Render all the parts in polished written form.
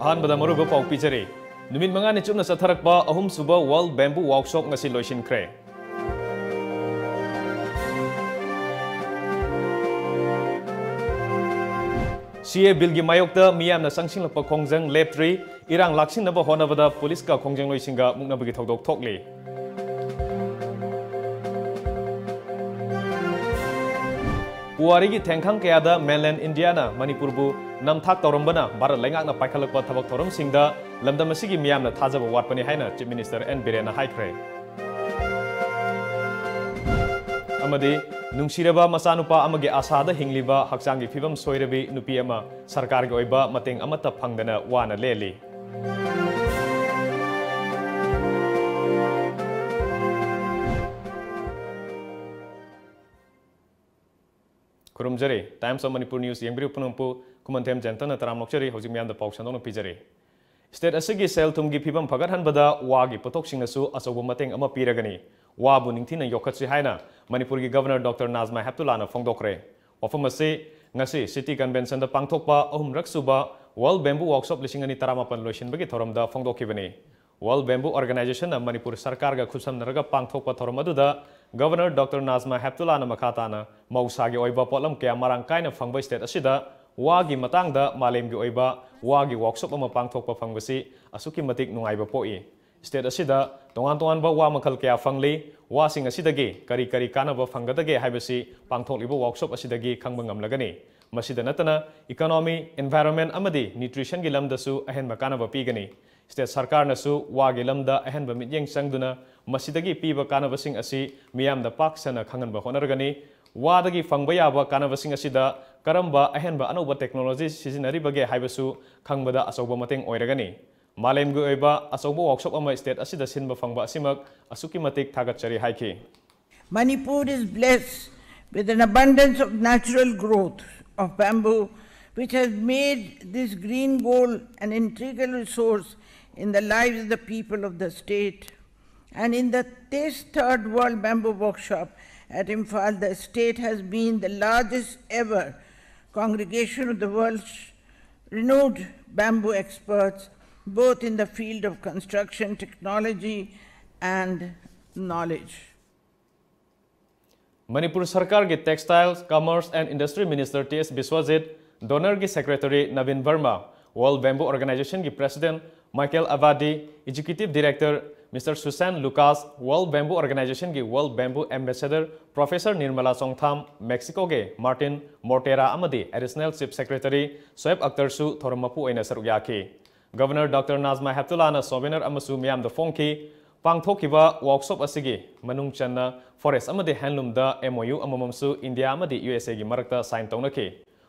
अहानबदा मरुब पाउ पिजरे नुमित मंगानि चुपना सथरकबा अहुम सुबा world bamboo workshop ngasi लोइसिनख्रे CA bill की मायोक्ता मियामना संगसिंगलपा खोंजंग लेप्ट्री इरांग लाक्सिनबा होनबदा पुलिस का खोंजंग लोइसिंगा मुक्नबगी थौदोक थोकले पुवारी की थेंखांग कयादा मेनलैंड इंडियाना मणिपुरबु नमथाक तौरंबना भारत लैंगाकना पाइखलकपा थबक थौरमसिंगदा लमदम असिगी मियामना थाजब वाटपनि हाइना चीफ मिनिस्टर एन बिरेना हाइख्रे अमदी नुंसिरबा मचानुपा अमगे आसादा हिंगलिबा हक्चांगी फिबम सोइरबी नुपी अमा सरकारगी ओइबा मतेंग अमता फंगदना वाना लेली खुरुमजरे टाइम्स ऑफ मणिपुर न्यूज यंगबिरु पुनंपु कुमनथेम जनतन तराम नोक्चरी हौजिक म्यामदा पाउ सन्दोन पिजरे स्टेट असगी सेल थुमगी फिबम फगतहनबदा वागी पोथोकसिंगसु अचौब मतेंग अमा पीरगनी वाबु निंथिना योखत्सि हाइना मणिपुर की गवर्नर डॉक्टर नाजमा हेप्तुलाना फोंदोक्रे वफम असे ngasi सिटी कन्वेंशन दा पांगथोकपा अहुमरक सुबा वर्ल्ड बैम्बू वर्कशॉप 2013 लोइसिनबगी थोरमदा फोंदोखिबनी वर्ल्ड बैम्बू ऑर्गेनाइजेशन मणिपुर सरकार का खुसमनरगा पांगथोकपा थोरम अदुदा गवर्नर डॉक्टर नाजमा हेप्तुलाना मखाताना मौसागी ओइबा पोलम कया मारांग कायना फंगबा स्टेट असिदा वागी मतंगदा मालेमगी ओइबा वागी वर्कशॉप अमा पांगथोकपा फंगबसी असुकी मतिक नुंगाइबा पोई स्टेट असिदा तोंगान तोंगानबा वा मखल कया फंगली वासिंग असिदगी करी करी कानबा फंगदगे हाइबसी पांगथोकलिबा workshop असिदगी खंगबा ngamlagani masida natana economy environment amadi nutrition gi lamdasu ahenba kanaba pigani state sarkar nasu wagi lamda ahenba mityeng sangduna masidagi piba kanabasing asi miyamda paksana khanganba honargani wadagi fangba yaba kanabasing asida karamba ahenba anoba technology sizinari bage haibasu khangbada asoba mateng oiragani malemgu oiba asoba workshop ama state asida sinba fangba asimak asuki matik thagachari haiki Manipur is blessed with an abundance of natural growth of bamboo, which has made this green gold an integral resource in the lives of the people of the state. And in the third World Bamboo Workshop at Imphal, the state has been the largest ever congregation of the world's renowned bamboo experts, both in the field of construction, technology, and knowledge. Manipur सरकार के textiles commerce and industry minister TS Biswajit DoNER की secretary Naveen Verma world bamboo organisation की president Michael Abadi executive director mister Susan Lucas world bamboo organisation की world bamboo ambassador professor Nirmala Chongtham Mexico के Martin Mortera अमदी additional chief secretary Shoaib Akhtar सु थोरमपु ओइना सरुक याखी गवर्नर डॉक्टर नाजमा हेप्तुलाना सोवेनर अमसु मियाम द फोंकी पांगथोकिबा वर्कशॉप असिगी मनुंग चन्ना फॉरेस्ट अमदे हैंडलूम दा MOU अमममसु इंडिया अमदे USA की मरकता साइन तौनखी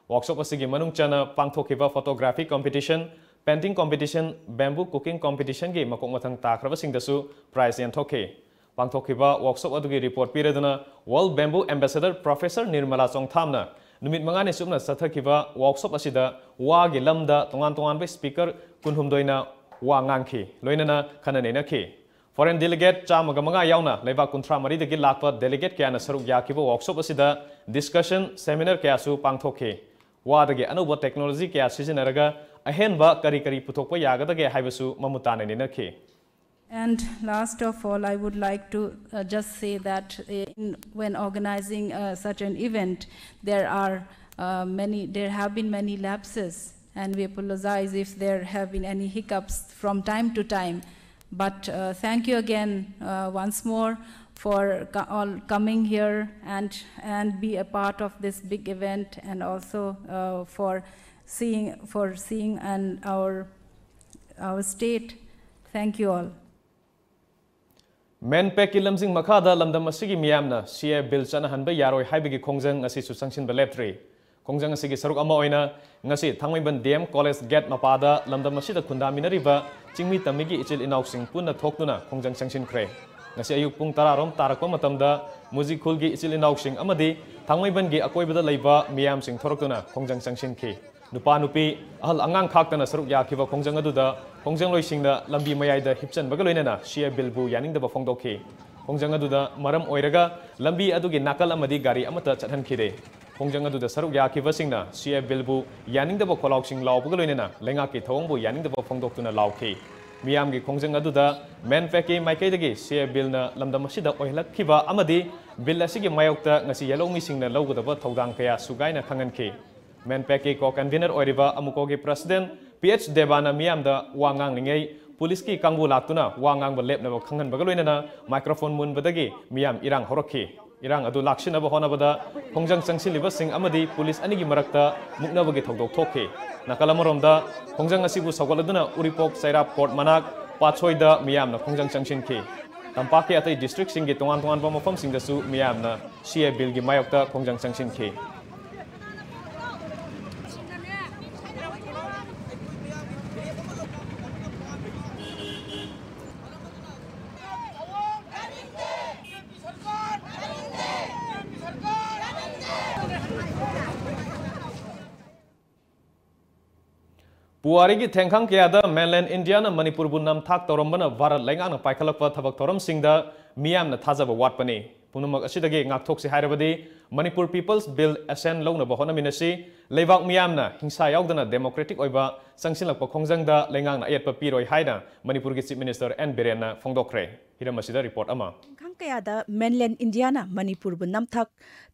वर्कशॉप असिगी मनुंग चन्ना पांगथोकिबा photography competition painting competition bamboo cooking competition की मकोक मथंग ताख्रबसिंगदसु प्राइज यंथोखी पांगथोकिबा वर्कशॉप अदुगी रिपोर्ट पीरदुना world bamboo ambassador professor Nirmala चोंगथामना नुमित मंगाने सुबना सथकिबा वर्कशॉप असिदा वागी लमदा तोंगान तोंगान स्पीकर कुनहुमदोइना वा nganखी लोइनना खननेनखी फॉरेन डेलीगेट चामगा मंगा यावना लेबा कुंथ्रा मरीदगी लाकपा डेलीगेट कयाना सरुक याखिबा वर्कशॉप असिदा डिस्कशन सेमिनार कयासु पांगथोखे वादगे अनौबा टेक्नोलॉजी कया सिजनरगा अहेनबा करी करी पुथोकपा यागदगे हाइबसु ममुतानेनेनखी And last of all, I would like to just say that when organizing such an event, there have been many lapses, and we apologize if there have been any hiccups from time to time. But thank you again once more for all coming here and be a part of this big event, and also for seeing and our state. Thank you all. Men pek lamjing makhada lamdam asigi miyamna CA bill chana hanba yaroi haibigi khongjang asi su sangsin ba leptri khongjang asigi saruk ama oina ngasi thangmaiban DM college gate mapada lamdam asida khundaminari ba chingmi tamigi ichil inausing punna thoknuna khongjang sangsin khre ngasi ayuk pung 10 rom tarakpa matamda mujikhul gi ichil inausing amadi thangmaiban gi akoibada leiba miyam sing thoroktuna khongjang sangsin khi nupa nupi ahal angang khaktana saruk yakhiba khongjang aduda khongjang loisingna lambi mayai hipchan bagaloinana CA bill bu yaning da phongdokhi khongjang aduda maram oiraga lambi adugi nakal amadi gari amata chathan khide Khongjang adu da saruk yakibasingna CA Bilbu yaningdaba kholaksing lawbuga loinena lengaki thawngbu yaningdaba phongdoktuna lawki miyamgi khongjang adu da manfaki maikaidagi CA Bilna lamdam asida oilakkiba amadi bill asigi mayokta ngasi yalomi singna lawgudaba thawdang kaya sugaina khanganki manfaki ko convener oiriba amukogi president PH Devana miyamda wangang ningei police ki kangbu laktuna wangang ba lepnaba khanghan baga loinena microphone munbadagi miyam irang horokki irang adu lakshinaba honabada khongjang changsilliba sing amadi police anigi marakta muknabagi thogdok thokki nakalamoromda khongjang asibu sagoladuna uripok sairap court manak pachoida miyamna khongjang changsinki tampaki atai district singi tongan tongan ba mofam singdasu miyamna CA bill gi mayokta khongjang changsinki Puari ki thengkhang kya mainland India na Manipur bunam thak torambana Bharat lengang na paikhalakpa thabak thoram singda miyam na thajaba watpani punamak asidagi ngakthok si hairabadi Manipur People's Bill Ascent lawna bahona minasi leibak miyam na hingsa yaudana democratic oiba sangsilakpa khongjangda lengang na ayatpa piroi haina Manipur ki Chief Minister N Biren na phongdokre hiramasida report ama kayada mainland India na Manipur bu namthak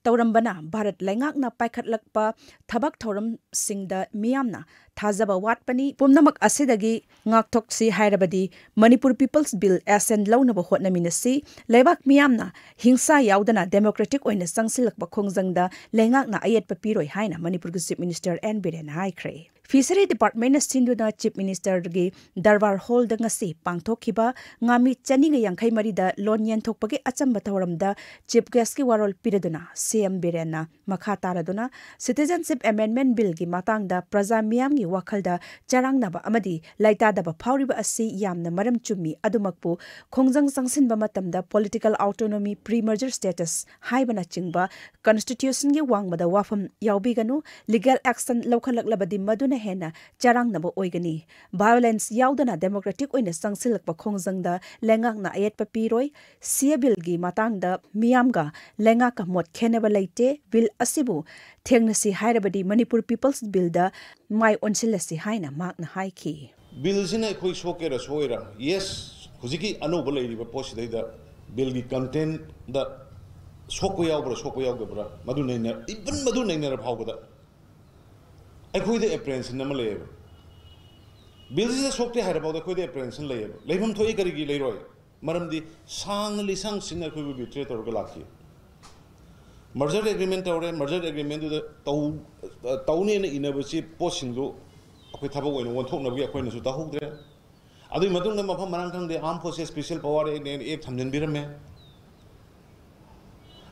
taurambana Bharat lengak na paikhatlakpa thabak thoram singda miyamna thajaba watpani pumnamak asidagi ngakthok si hairabadi Manipur People's Bill Ascent lawna ba hotna minasi leibak miyamna hingsa yaudana democratic oina sangsilakpa khongjangda lengak na ayat papiroi haina Manipur ki Chief Minister N Biren haikre Fishery Department na sinduna Chief Minister gi Darbar Hall da ngasi pangthokhiba ngami chaninga yangkhai marida lon yenthokpagi achamba tawramda Chief Guest ki warol piraduna CM Birena makha taraduna Citizenship Amendment Bill gi matangda praja miyam gi wakhalda charangnaba amadi laitadaba phawriba asi yamna maram chummi adumakpu khongjang sangsinba matamda political autonomy pre-merger status haibana chingba constitution gi wangmada wafam yaubiganu legal action lokhalaklabadi maduna hena charangnaba oigani violence yaudana democratic oina sangsilakpa khongjangda lengakna ayat papiroi CA bill gi matangda miyamga lengaka mot kheneba leite bill asibu thengnasi hairabadi Manipur People's Bill da mai onsilasi haina makna haiki bill sina khoi sokera soira yes hujiki anoba leiriba posidai bill gi content da sokoyaw bra madu naina even madu naina phawgada I the apprehension number labor. Bills is a soft harabout the apprehension labor. Labor to Ikarigi Leroy. Madam the sangly sang singer who will be treated or Galaki. Merger agreement or merger agreement to the Tony and University posting low. Okay, Tabo and one tone of your acquaintance with the whole there. Are the Madonna of Marankan, the armed forces special power in 800 birame?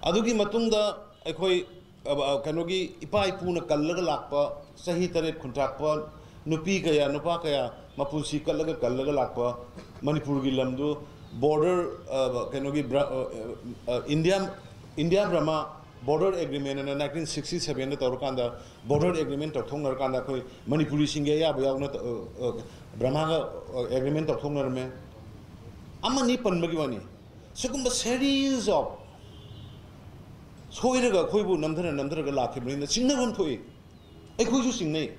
Adugi Matunda, Ekoi. Kanogi ipai puna kallaga lakpa sahi tare kontrakpa nupi kaya nupa kaya mapunsi kallaga lakpa Manipur gi lamdu border kanogi India Brahma border agreement in 1967 na torkanda border agreement of thongnar kanda koi Manipuri singe ya bayawna Brahma agreement of thongnar me amani panbagi wani sugumba series of 소이르가 거이부 남들가 라케브리나 징나건 토이 에코이주 징네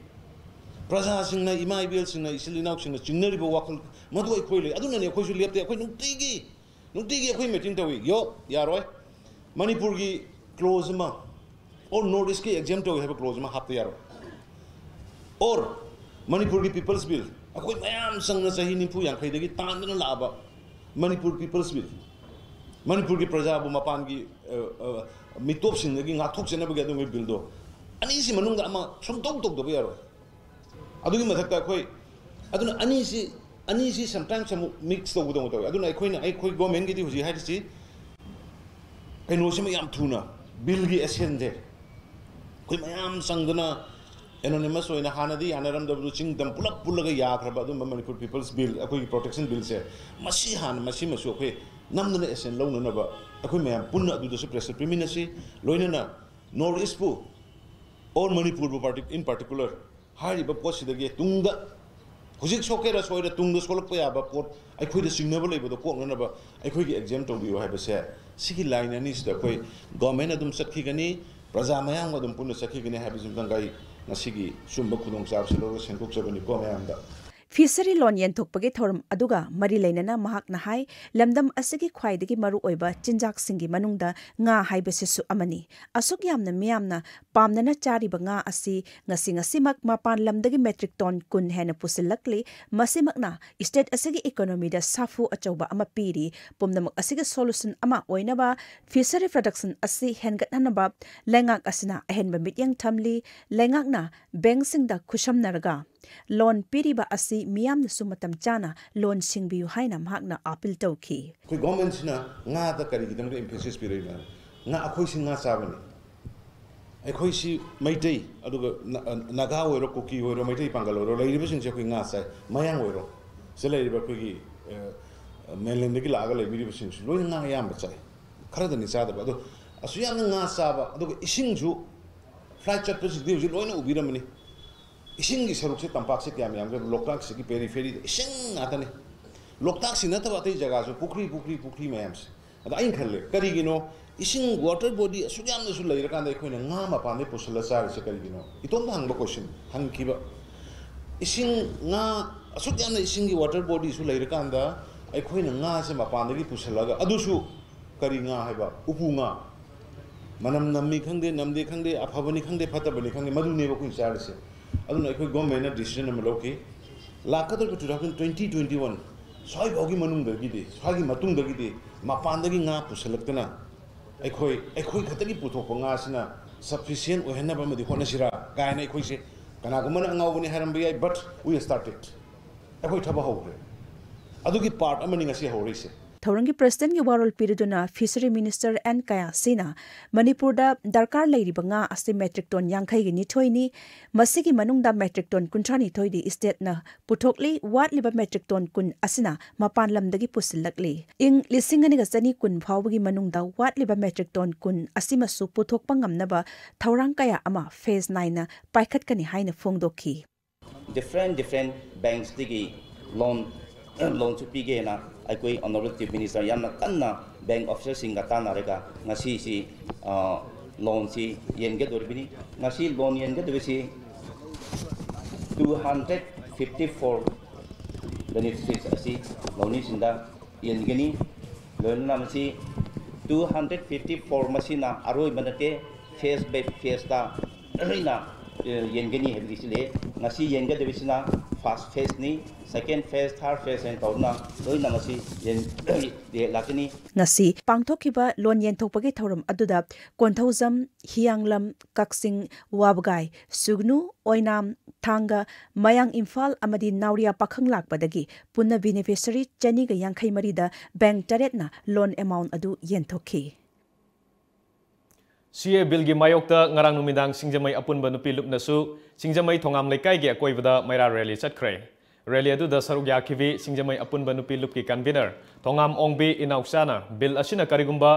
프라자 징나 이마이빌 징나 이슬리나우 징나 징너리보 와클 모두 에코이레 아두나네 에코이주 리압데 에코이 누티기 에코이 메팅 토이 요 야로이 마니푸르기 클로즈마 or notice ki exam to have a close ma hafte yaro or Manipur ki People's Bill akoi mayam sangna sahi nimpu yang khai degi tandana laba Manipur People's Bill Manipur ki praja bu mapan ki mitop sing gi ngathok chena bu gadung bill do ani si manung da ama som tok tok do yaro adugi mathakta khoi aduna ani si sometimes some mix do do aduna khoi government gi di huji hai si kai no sim yam thuna bill gi ascend khoi mayam sangdana anonymous oina hanadi anaram da ching dam pulak pulaga ya khraba adu Manipur People's Bill akoi protection bill se masi masu khoi namdana ascend lo na ba akoi mayam punna adu da pressure preminency loina North East pu or Manipur party in particular hari ba posidagi tungda hujik sokera soira tungda solak pa ya ba pot akoi da signable le ba ko na ba akoi gi exam to bi ha ba se sigi line ani sta koi government adum sakhi gani प्रजा मयांग अदुम पुनः सखीगने हाबिजुम gai ngasigi sumba khudong chab selo sengkok chabani ko mayamda fishery loan येंथोकपगे थोरम अदुगा मरी लेनना महाकना हाय लमदम असगी ख्वाइदगी मरु ओइबा चिंजाक सिंगी मनुंगदा nga हाइबसेसु अमनी असुक यामना मियामना पामनना चारिबा nga asi ngasi mak mapan lamdagi metric ton kun hena pusilakli masimakna state asigi economy da safu achauba ama piri pomnamak asigi solution ama oinaba fishery production asi hengatnanaba lengak asina ahenba mityang thamli lengakna bank singda khusham narga loan piriba asi miyam na sumatam chana loan singbiu haina mahakna appeal tawki koi government sina nga da kari gidam de emphasis piroi na nga akhoi sing nga sabani akhoi si maitei aduga naga oiro koki oiro maitei pangaloro leiba sing se koi nga sai mayang oiro se leiba koi gi mainland gi laga leibi sing loi nga yam ba chai khara da ni sa da adu asu yam nga saba aduga ising ju flight chat pesi de ji loina ubiramani ising gi saruk se tampak se kya myam loktak se ki periphery ising atani loktak se nata batai jaga so pukri mayam se ada ain khalle kari gino ising water body asugam na su leira kan da khoina nga ma pa ne pusala sar se kari gino itom hang ba question hang ki ba ising nga asugam na ising gi water body su leira kan da ai khoina nga se ma pa ne gi pusala ga adu su kari nga hai ba upu nga manam nammi khangde namde khangde aphabani khangde phatabani khangde madu ne ba ku sar se aduna ekoi government na decision am loki lakadar 2021 sai bogi manung da gide sai gi matung da gide mapan da gi nga pusalaktana ekoi khatagi puthok nga sina sufficient ohenna ba madi khona sira gaina ekoi se kana gumana ngawuni haram bi but we started ekoi thaba hore adugi part amani ngasi hore se थौरंगी president की वारोल पीरिदुना fishery minister N कया सिना मणिपुर दा दरकार लेरिबा nga ase metric ton 50 gi nithoini masigi manungda metric ton 30 thoidi state na puthokli watliba metric ton kun asina mapan lamdagi pusilakli ing lisingani ga chani kun phawgi manungda watliba metric ton kun asima su puthokpa ngamnaba thaurang kaya ama phase 9 na paikhat kani haina phongdokhi different banks digi loan to pige na aikoi honorable chief minister yamna kanna bank officer singa tanarega ngasi si loan si yenge dorbini ngasi loan yenge dobisi 254 beneficiaries asi loan sinda yengeni loan namasi 254 masina aroi manate face by face ta rina yengeni hebisile ngasi yenge dobisina first phase ni second phase third phase and tawna loina ngasi yen de lakini ngasi pangthokiba lon yen thokpagi thorum aduda konthaujam hianglam kaksing wabgai sugnu oinam thanga mayang imphal amadi nauria pakhang lakpadagi punna beneficiary chani ga yankhai mari da bank taret na loan amount adu yen thokhi CA bill gi mayokta ngarang numidang singjamai apunba nupi lupnasu singjamai thongam lekai gi akoibada maira rally chatkre rally adu da sarugya khivi singjamai apunba nupi lupki convener thongam ongbi inauksana bill asina karigumba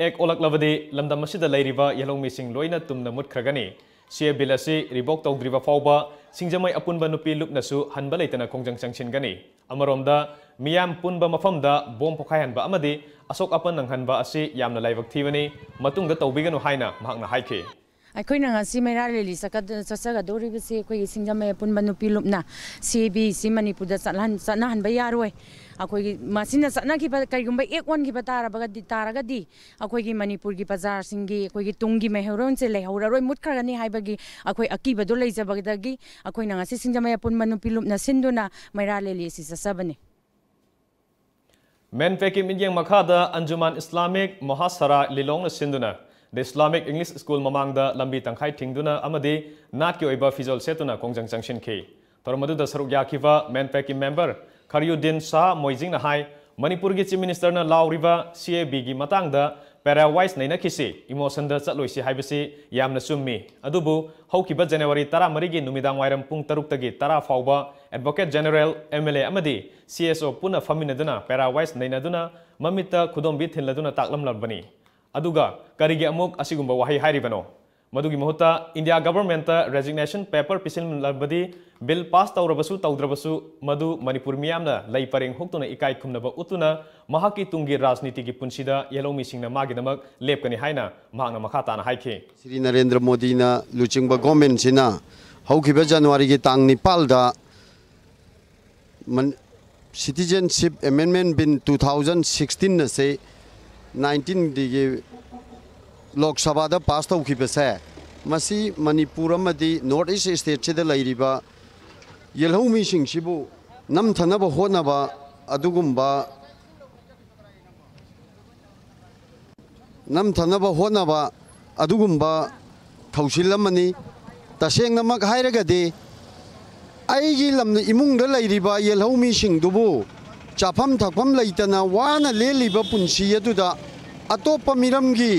ek olak lavadi lamdam asida leiriba yelongmi sing loina tumna mutkragani CA bill asi ribok tawdriba fawba singjamai apunba nupi lupnasu hanba leitana kongjang sangshin gani amaromda miyam punba mafamda bom pokhaihanba amadi asok apan nanghanba asi yamna laibak thibani matungda tawbiganu haina mahakna haike ꯑꯩꯈꯣꯏꯅ ꯉꯁꯤ ꯃꯩꯔꯥ rally ꯆꯠꯆꯒꯗꯧꯔꯤꯕꯁꯤ ꯑꯩꯈꯣꯏꯒꯤ ꯁꯤꯡꯖꯃꯩ ꯑꯄꯨꯟꯕ ꯅꯨꯄꯤ ꯂꯨꯞꯅ CAB ꯁꯤ ꯃꯅꯤꯄꯨꯔꯗ ꯆꯠꯅꯍꯟꯕ ꯌꯥꯔꯣꯏ ꯑꯩꯈꯣꯏꯒꯤ ꯃꯁꯤꯅ ꯆꯠꯅꯈꯤꯕ ꯀꯔꯤꯒꯨꯝꯕ ꯑꯦꯛ ꯑꯣꯟꯈꯤꯕ ꯇꯥꯔꯒꯗꯤ ꯑꯩꯈꯣꯏꯒꯤ ꯃꯅꯤꯄꯨꯔꯒꯤ ꯕꯖꯥꯔꯁꯤꯡꯒꯤ ꯑꯩꯈꯣꯏꯒꯤ ꯇꯨꯡꯒꯤ ꯃꯩꯍꯧꯔꯣꯟꯁꯦ ꯂꯩꯍꯧꯔꯔꯣꯏ ꯃꯨꯠꯈ꯭ꯔꯒꯅꯤ ꯍꯥꯏꯕꯒꯤ ꯑꯩꯈꯣꯏ ꯑꯀꯤꯕꯗꯣ ꯂꯩꯖꯕꯗꯒꯤ ꯑꯩꯈꯣꯏꯅ ꯉꯁꯤ ꯁꯤꯡꯖꯃꯩ ꯑꯄꯨꯟꯕ ꯅꯨꯄꯤ ꯂꯨꯞꯅ ꯁꯤꯟꯗꯨꯅ ꯃꯩꯔꯥ ꯔꯦꯂꯤ ꯑꯁꯤ ꯆꯠꯆꯕꯅꯤ Menpeki midyang makhada Anjuman Islamic Mahasara Lilongna sinduna The Islamic English School mamangda lambi tangkhai thingduna amadi nat ki oiba fizol setuna kongjang sangshin ki tormadu da saruk yakiva Menpeki member Karyuddin Shah Moijing na hai Manipur gi chief minister na lauriva CAB gi matangda parawise naina kisi emotion da chatloisi haibasi yamna summi adubu haukiba January 13 gi numidang wairam pung 3 tagi 10 fawba Advocate General MLA amadi CSO puna faminaduna parawise naina duna mamita khudombi thinladuna taklam labani aduga karigi amuk asigumba wahi hairibano मदुगी मुहुता India government resignation paper पिसिलबदी bill pass तौरबसु तौद्रबसु मदु मणिपुर मियामना लई परेंग होक्तुना इकाई खुमनबा उतुना महाकी तुंगी राजनीति की पुंसीदा येलोमी सिंगना मागिदमक लेपकनी हाइना महांगना मखाताना हाइखे श्री नरेंद्र मोदी ना लुचिंगबा गवर्नमेंट सिना हौखिबा जनवरी की तांग निपालदा सिटीजनशिप अमेंडमेंट बिल 2016 न से 19 दिगे लोकसभा दा पास तौखिबसे मसी मणिपुर अमदी नॉर्थ ईस्ट स्टेट से लैरिबा येलौमी सिंगसिबु नमथनबा होनबा अदुगुम्बा नमथनबा होनबा अदुगुम्बा थौसिलमनी तसेंगनमक हायरगदि आइगी लमन इमुंग लैरिबा येलौमी सिंगदुबु चाफम थकफम लैतना वाना लेलिबा पुंसी अदुदा अतोप मिरमगी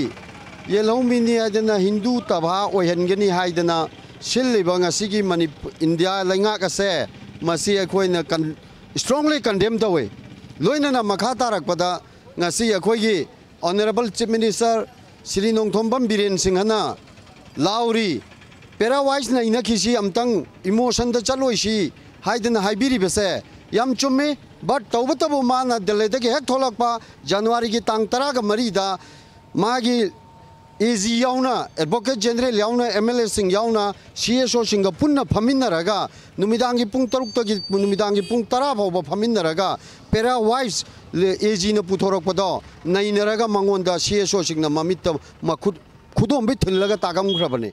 येलौमीनी हाइदना हिंदू तभा ओहनगनी हाइदना सिल्लिबा ngasiगी मणिपुर इंडिया लैंगाकसे मसी अखोइना स्ट्रांगली कंडेम तवे लोइनना मखा तारकपदा ngasi अखोइगी honourable chief minister Shri Nongthombam Biren सिंहना लाउरी पेरावाइस नैना खिसी अमतंग इमोशन द चलोइसी हाइदना हाइबिरिबसे याम चुम्मे बट तौबतबो माना दिल्लीदगी हेक थोलकपा जनवरी की तांग 10 गा मरीदा मागी एजी याउना एडवोकेट जनरल याउना एमएलए सिंह याउना सीएसओ सिंह पुन्ना फमिन्नरगा नुमिदांगी पुंग 3 तगी नुमिदांगी पुंग 10 फावबा फमिन्नरगा पेरा वाइस एजी न पुथोरकपदो नैनरगा मंगोंदा सीएसओ सिंह न ममित मखुद खुदोंबे थिनलगा तागमख्रबने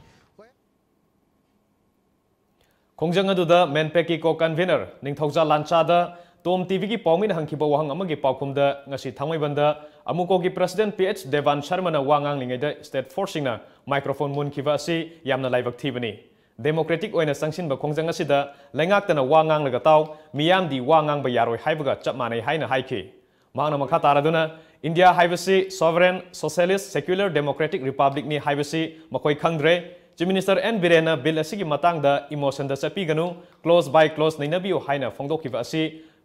खोंजंग अदुदा मेनपेक की को कन्वीनर निंगथौजा लांचादा तोम टीवी की पाउमिन हंखिबा वहंग अमगी पाउखुमदा ngasi thangmaibanda amuko की प्रेसिडेंट पीएच देवान शर्मा वांगांग लिंगैदा स्टेट फोर्सिंगना माइक्रोफोन मुनखिबा असि यामना लाइबक थीबनी डेमोक्रेटिक ओइना संगसिनबा खोंजंग असिदा लैंगाक्तना वांगांग लगाताव मियामदी वांगांग यारोय हाइबगा चपमानै हाइना हाइखि मांगना मखा तारादुना इंडिया हाइबसि sovereign socialist secular democratic republic नि हाइबसि मखोय खंगद्रे chief minister N Biren bill असिगी मतांगदा इमोशन दा चपीगनु क्लोज बाय क्लोज नैनबियो हाइना फोंदोखिबा असि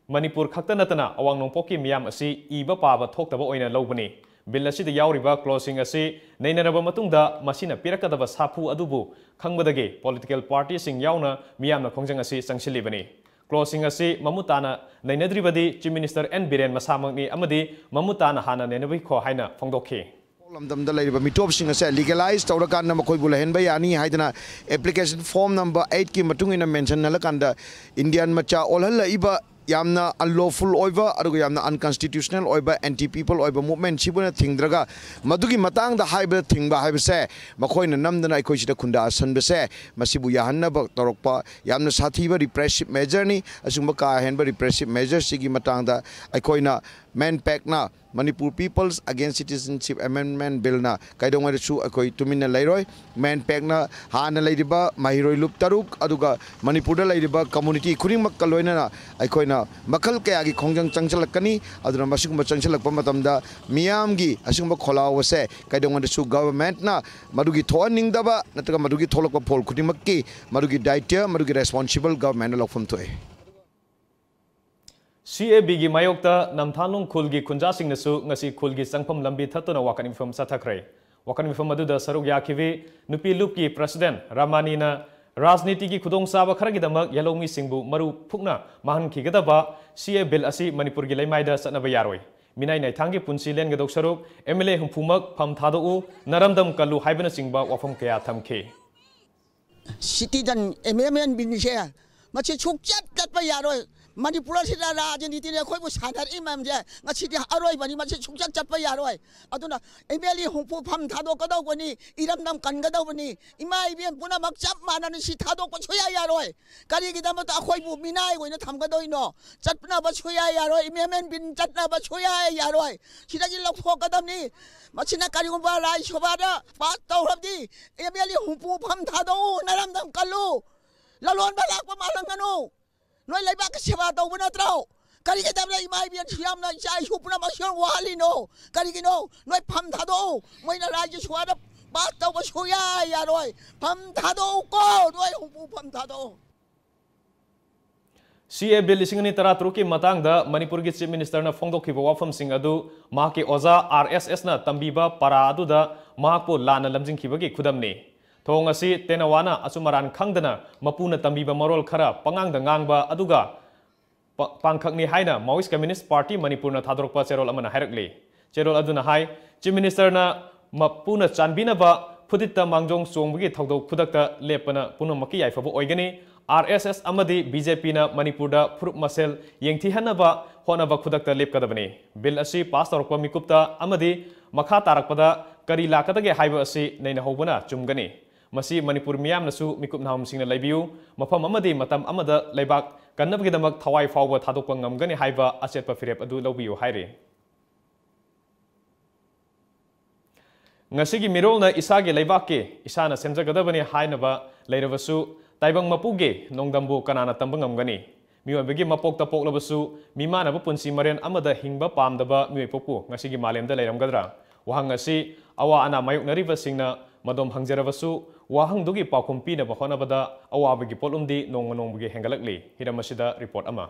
मणिपुर खक्ता नतना अवांग नोंपोकी मियाम असि इबा पाबा थोक्तबा ओइना लौबनी बिल असिदा यावरिबा क्लोजिंग असि नैनरबा मतुंगदा मसिना पिरकदबा साफु अदुबु खंगबदगे पॉलिटिकल पार्टी सिंग यावना मियामना खोंजंग असि संगसिलिबनी क्लोजिंग असि ममुताना नैनद्रिबदी चीफ मिनिस्टर एन बीरेन मसामंगनी अमदी ममुताना हाना नैनबि खो हाइना फोंदोखि लमदमदा लैरिबा मिटोपसिंग असे लीगलाइज तौरकान मखोइबु लहनबा यानी हाइदना एप्लीकेशन फॉर्म नंबर 8 की मतुंग इन मेंशन नलकांदा इंडियन मचा ओलहल इबा यामना अनलॉफुल ओइबा अरुग यामना अनकॉन्स्टिट्यूशनल ओइबा एंटी पीपल ओइबा मूवमेंट सिबुना थिंगद्रगा मदुगी मतांगदा हाइबा थिंगबा हाइबसे मखोइना नमदना अखोइसिदा खुंदा असनबसे मसिबु याहन्नबा तौरकपा यामना साथीबा रिप्रेसिव मेजर नि असुंबा का हेनबा रिप्रेसिव मेजर सिगी मतांगदा अखोइना मैन पैकना Manipur people's against citizenship amendment bill ना काइदोंगरसु अखोइ तुमिना लैरोय मैन पैकना हाना लैरिबा माहिरोय लुप तरुक अदुगा मणिपुरदा लैरिबा कम्युनिटी खुरिमक कलोइना अखोइना मखल कयागी खोंजंग चंगचलकनी अदुना मसिगुम चंगचलकपा मतमदा मियामगी असुंबा खोलावसे काइदोंगरसु गवर्नमेंट ना मदुगी थोअनिंगदबा नतगा मदुगी थोलकपा फोल खुरिमक्की मदुगी दायित्व मदुगी रेस्पोंसिबल गवर्नमेंट लौफम थोए CAB की मायोक्ता नमथानलों खुल की खुंजा सिंगनसु ngasi खुल की संगफम लंबी थतुना वाकन इन्फॉर्म साथखरे वाकन इन्फॉर्म अदुदा सरुक याखिवी नुपी लुप की प्रेसिडेंट रामानीना राजनीति की खुदोंग साबा खरगिदमक येलोमी सिंगबु मरु फुकना महन खिगदबा CA बिल असि मणिपुर की लैमाइदा सनबा यारोय मिनाई नाइथांगी पुंसी लेनगदोक सरुक MLA हुंफुमक फम थादोउ नरमदम कल्लु हाइबना सिंगबा वाफम कया थमखे सिटीजन एमेंडमेंट बिल से मछि छुकचत चतबा यारोय मणिपुर से राजनीति ने कोई साधर इमाम जे ngasi अरोय बनी मसे छुकचत चतबा यारोय अदुना एमएलए हुंफु फम थादोकदौबनी इरमदम कनगदौबनी इमा इबेम पुनमक चप मानन सि थादोक छुया यारोय करिगिदम त अखोइबु मिनाय ओइना थमगदोइनो चटना बछुया यारोय इमेमेन बिन चटना बछुया यारोय सिदागि लखोकदमनी मसिना करिगुबा राय सभादा पास तौरबदी एमएलए हुंफु फम थादो नरमदम कल्लु ललोन बलाक मालंगनु नोय लेबाक सेवा तौब नत्रो करिगे तबला इमाय बिन सियामना चाय सुपना मसियन वालिनो करिगिनो नोय फम थादो मोइना राज्य सभादा पास तौब छुया यारोय फम थादो को नोय हुंफु फम थादो CA बिल लिसिंगनी तरा तुरुक की मतंगदा मणिपुर की चीफ मिनिस्टर ना फोंदोखिबा वाफम सिंग अदु माके ओजा RSS ना तंबीबा पारा अदुदा माको लाना लमजिंखिबगी खुदमनी thong asi tenawana asumaran khangdana mapuna tambiba marol khara pangangda ngangba aduga pangkhakni haina Maoist Communist Party Manipur na thadrokpa cherol amana hairakli cherol aduna hai Chief Minister na mapuna chanbinaba Pudita Mangjong Songbagi Togdo Pudakta Lepana Punamaki Yaifabu Oigani, RSS Amadi BJP na Manipurda Prup Masel Yengti Hanaba Honaba Pudakta Lepkadabani. Bill Asi Pastor Mikupta Amadi Makha Tarakpada Kari Lakatake Haiba Asi Naina Hobana Chumgani. Masi Manipur Miam Nasu Mikup Nam Sing Labiu, Mapam Amadi Matam Amada Lebak, Kanabgidamak Tawai Fawa Tadopangam Gani Haiba Asetpa Firep Adu Lobiu Hairi. Ngasigi mirol na isagi leibake isana semjagadabani hainaba leirabasu taibang mapuge nongdambu kanana tambangam gani miwabegi mapokta poklabasu mimana punsi maren amada hingba pamdaba miwepoku ngasigi malemda leiramgadra wahang ngasi awa ana mayuk nariba singna madom hangjarabasu wahang dugi pakhumpi na bahonabada awabegi polumdi nongmanongbugi hengalakli hiramasida report ama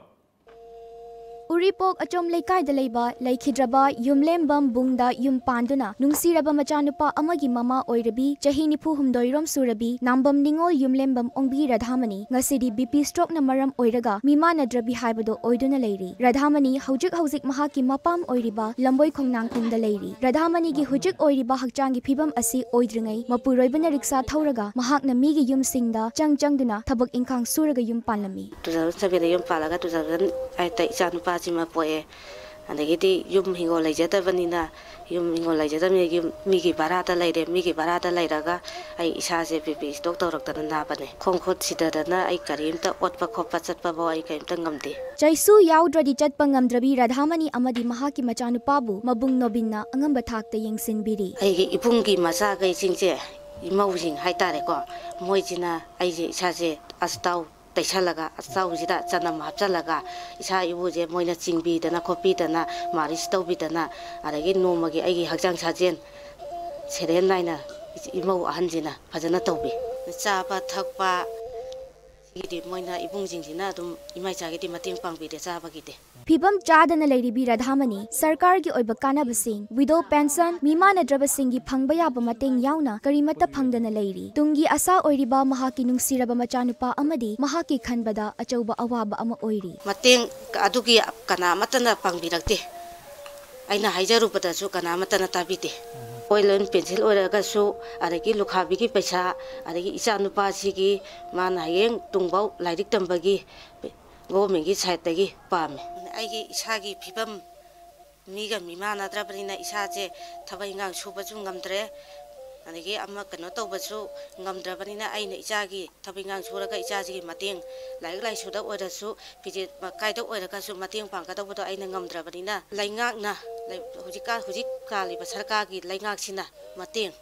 Uripok achom laikai da leiba laikhidraba yumlembam bungda yum panduna nungsiraba machanupa amagi mama oirabi chahi nipu humdoirom surabi nambam ningol yumlembam ongbi radhamani ngasidi BP stroke na maram oiraga mimana drabi haibado oiduna leiri radhamani haujuk mahaki mapam oiriba lamboi khongnang khungda leiri radhamani gi hujik oiriba hakchangi phibam asi oidringai mapuroibana riksa thauraga mahakna migi yum singda changduna thabak ingkhang suraga yum panlami sabeda yum palaga ai tai chanupa Sima poe, ane giti yum hingo lejata vanina, yum hingo lejata migi barata lede, migi barata ledaga, ai isase pipi doctor doktor na bane, kongkot sidadana ai karimta otpa kopachat pa boy kaimta ngamdi. Jaisu yaudra di chat pangamdrabi radhamani amadi mahaki machanupabu mabung nobinna angamba thakta yengsin biri. Ai ipungi masa kai singje, imau sing hai tare ko, moijina ai isase astau Taisalaga, Sauzida, Sanam Hapsalaga, Isa Ibuze, Moina Chingbi, Dana Kopitana, Maris Tobitana, and again Nomagi, Agi Haksang Sajen, Seren Nina, Imo Hanjina, Pazana Tobi. The Sapa Takpa, Moina Ibungina, Imachagiti Matin Pampi, the Sabagite. Pibam Jadana Lady B Radhamani, Sarkar gi Oibakana Basing, Widow Pension, Mimana Drabasingi Pangbaya Bamating Yauna, Karimata Pangdana Lady, Tungi Asa Oiriba Mahaki Nungsiraba Machanupa Amadi, Mahaki Kanbada, Achoba Awaba Ama Oiri. Mating Adugi Kana Matana Pangbirakti. Aina Hajarupata su Kana Matana Tabiti. Oil and pencil or a gasu, Araki Lukhabiki Pesha, Araki Isanupa Sigi, Manayeng, Tungbau, Lidik Tambagi, Go Mingi Saitagi, Pam. Aigi Isagi Pipam Miga Mimana Trabrina Isaje, Tabaingang Supajungam Dre, and again Amakanoto Basu, Gamdrabanina Aina Isagi, Tabingang Suraga Isaji Mating, like Suda or the Su, Pijit Makaito or the Kasu Mating Pankato Ainangam Drabanina, Langana, like Hujika, Libasarkagi, Langaksina, Mating,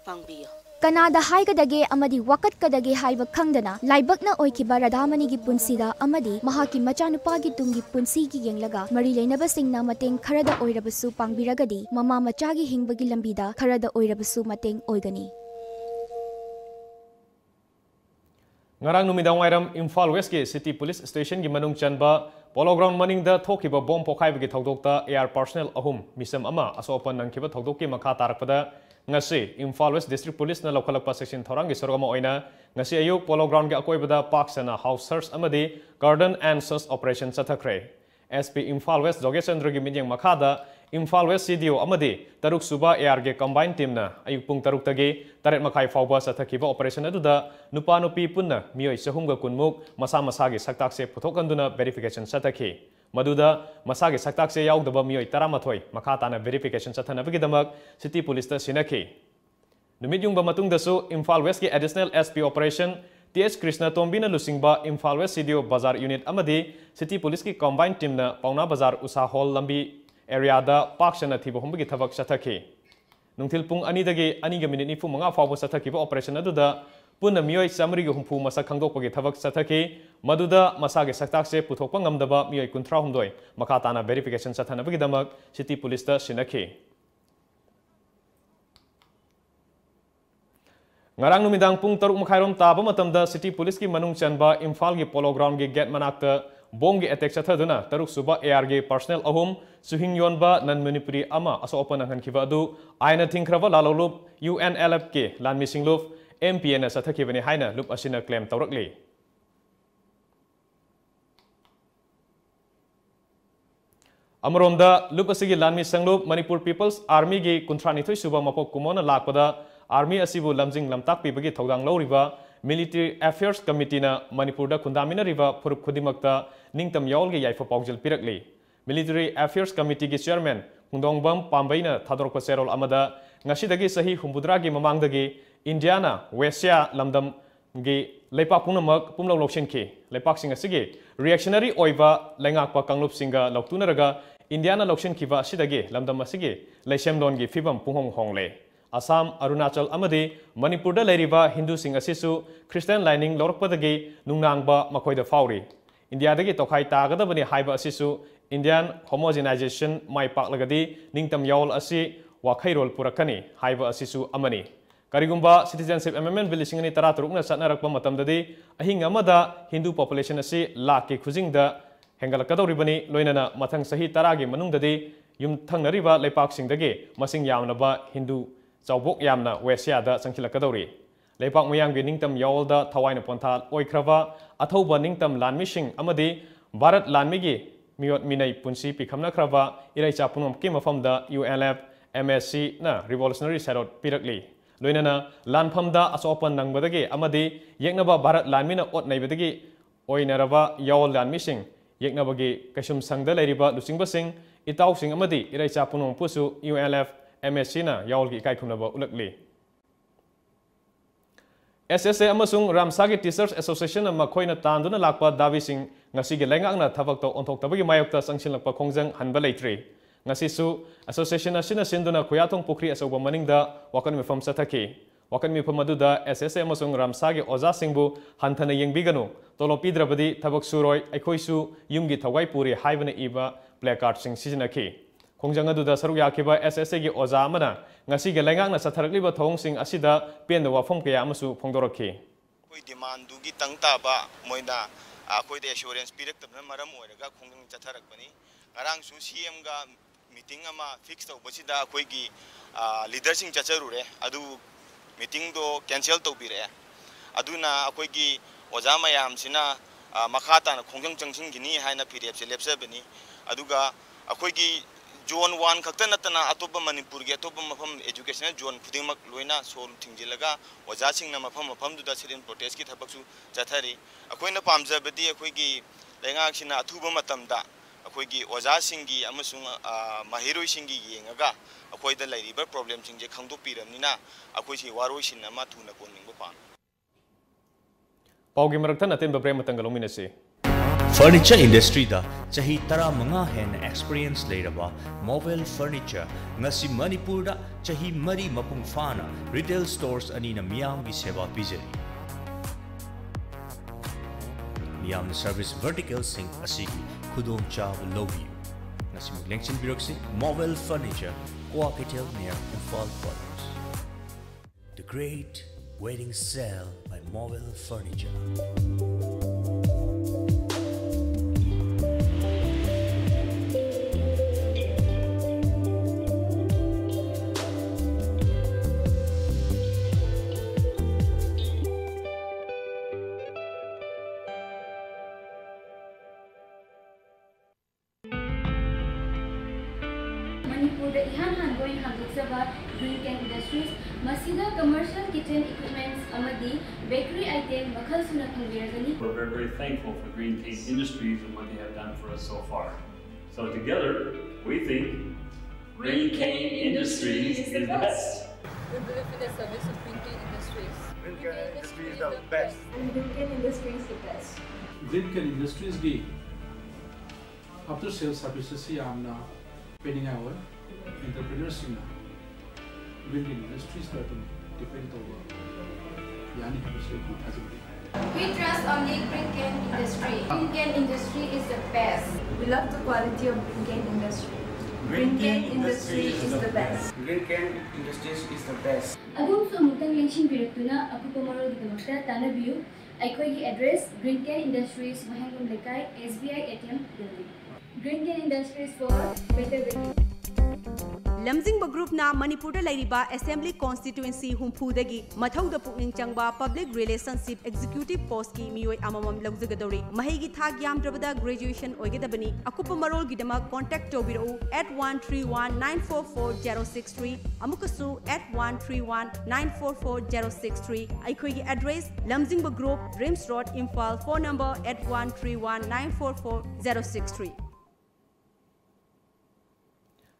Pangbio. Kanada Haikadage Amadi Wakat Kadage Haiba Kangdana, Laibakna Oikiba Radhamani gi Punsida Amadi, Mahaki Machanupagi Tungi Punsigi Yenglaga, Marilena Basingna Mating Karada Oirabasu Pangbiragadi, Mama Machagi Hingbagi Lambida, Karada Oirabasu Mating Oigani. Ngarang numidang wairam Imphal West ki City Police Station gi manung chanba Polo Ground maning da thokiba bom pokhai gi thodokta air personnel ahum misam ama asopan nangkiba thodokki makha tarakpada ngasi Imphal West District Police na lokhalakpa section thorang gi sorogama oina ngasi ayuk Polo Ground gi akoibada parks and house search amadi garden and search operation chathakre SP Imphal West Jogesandra gi minyang makhada Imphal West CDO amadi Taruk Suba AR ge combined team na ayuk pung taruk tagi taret makhai fawba sathakiba operation aduda nupa nupi punna mioi sahumga kunmuk masa masagi saktak se puthokanduna verification sathaki Maduda masagi saktak se yaugdaba mioi taramathoi makha tana verification sathanabgidamak City Police ta sinaki numit yung ba matungda su Imphal West ki additional SP operation TH Krishna Tombina lusingba Imphal West CDO Bazar Unit amadi City Police ki combined team na Pauna Bazar Usa Hall lambi area da pakshana thiba humbagi thabak sathaki nungthil pung ani dagi ani ga minute ni fu manga fawbo sathaki ba operation aduda punna mioi samri ga humpu masak khangdokpagi thabak sathaki maduda masage saktak se puthokpa ngamdaba mioi kunthra humdoi makha tana verification sathanabagi damak City Police ta sinaki ngarang numidang pung 3:30 taba matamda City Police ki manung chanba Imphal gi Polo Ground gi gate manakta Bongi attack chathaduna Taruk Suba AR ge personnel ahum suhing yonba nan Manipuri ama aso opan anghan khiba adu aina thingkraba lalolup UNLF ke lan missing lup MPN sathakibani haina lup asina claim tawrakli Amaronda lup asigi lanmi sanglup Manipur People's Army gi kuntrani thoi suba mapok kumona lakpada Army asibu lamjing lamtak pibagi thodang lawriba Military Affairs Committee na Manipur da kundamina riba purup khudimakta ningtam yawl gi yaifa paujal pirakli Military Affairs Committee gi Chairman Kungdongbam Pambaina thadorokpa serol amada ngasidagi sahi humbudra gi mamangdagi Indiana Westia lamdam gi leipak punamak pumlaw lokshinki leipak singa sige reactionary oiba lengakpa kanglup singa loktunaraga Indiana lokshinkiba sidagi lamdam asige leisemlon gi fibam punghong hongle Assam Arunachal amadi Manipur da leiriba Hindu sing asisu Christian lining lorokpadagi nungnangba makoida fauri India dagi tokhai tagadabani haiba asisu Indian homogenization mai paklagadi ningtam yawl asi wakhairol purakani haiba asisu amani Karigumba citizenship amendment bill singani taraturukna satnarakpa matamdadi ahing amada Hindu population asi lakki khujingda hengalakadoribani loinana mathang sahi taragi manungdadi yum thangnariba leipak singdagi masing yamnaba Hindu Chawbok yamna Westia da sangkhilakadori leipak mayanggi ningtam yawlda thawaina pontha oikraba athauba ningtam lanmishing amadi Bharat lanmigi miot minai punsi pikhamna khraba iraicha punam ki mafamda UNLF MSC na revolutionary serot pirakli loinana lanphamda asopan nangbadagi amadi yeknaba Bharat lanmina ot naibadagi oinaraba yawl lanmishing yeknabagi kasum sangda leiriba lusingbasing itausing amadi iraicha punam pusu UNLF MSC na yawl gi kai khumnaba ulakli SSA amasung Ramsagi Teachers Association makhoina tanduna lakpa davising ngasi gi lengakna thabak to onthok tabagi mayokta sangsilakpa khongjang hanba leitri ngasi su association asina sinduna khoyathong pukri asoba maningda wakan mifam sathaki wakan mifam aduda SSA amasung Ramsagi oja singbu hanthana yengbiganu tolopidrabadi thabak suroi aikhoisu yumgi thawai puri haibana iba placard sing sizinaki Kongjang aduda saruk yakiba SSA gi oja amana ngasi ge lengakna satharakliba thongsing asida penda wafom kaya amasu phongdoraki koi demand du gi tangta ba moina koi de assurance pirak tabna maram oiraga khongjang chatharakpani ngarang su CM ga meeting ama fix taw basida koi gi leader sing chacharure adu meeting do cancel tawbire aduna koi gi oja mayam sina makhata na khongjang changsing gini haina pirep se lepsabani aduga koi gi Zone 1 khakta natana atopa Manipur ge atopa mafam educational zone khudingmak loina sol thingjilaga oja singna mafam duda sirin protest ki thabaksu chathari akoina pamjabadi akoi gi lengak sina athuba matamda akoi gi oja singi amasung mahiroi singi yengaga akoi da lairiba problem singje khangdo piramnina akoi si waroi sinna ma thuna koningba pan Paugi maraktan atin ba prem matangalongminasi Furniture industry da chahi tara manga hen experience leiraba mobile furniture ngasi Manipur da chahi mari mapung fana retail stores anina miyam gi seva pijari miyam service vertical sing asigi khudong chaw lobi ngasi muglengchin biroksi mobile furniture Coacatel near Infal Quarters the great wedding sale by mobile furniture Industries, Masida commercial kitchen equipments, amadi bakery item, makhal suna phangiragani. We're very thankful for Green Cane Industries and what they have done for us so far. So together, we think Green Cane Industries is the best. We believe in the service of Green Cane Industries. Green Cane Industries is the best. And Green Cane Industries is the best. Green Cane Industries gi after sales services si amna pending hour entrepreneurs sing Green Cane Industries that depend over yani habse ku hazuri We trust on the Green Cane Industry. Green Cane Industry is the best. We love the quality of Green Cane Industry. Green Cane Industry is the best. Green Cane Industries is the best. Adum sa mutang lenshin biratuna aku pamaro dikamasta tanabiu aikoi address Green Cane Industries Mahangum Lekai SBI ATM building. Green Cane Industries for better living. lamjingba group na Manipur da lairiba assembly constituency humphudagi mathauda pukning changba public relationship executive post ki mioi amamam lawjagadori mahigi thak yamdrabada graduation oigedabani akupa marol gidama contact tobirau at 131944063 amukasu at 131944063 aikhoigi address lamjingba group Rims Road Imphal phone number at 131944063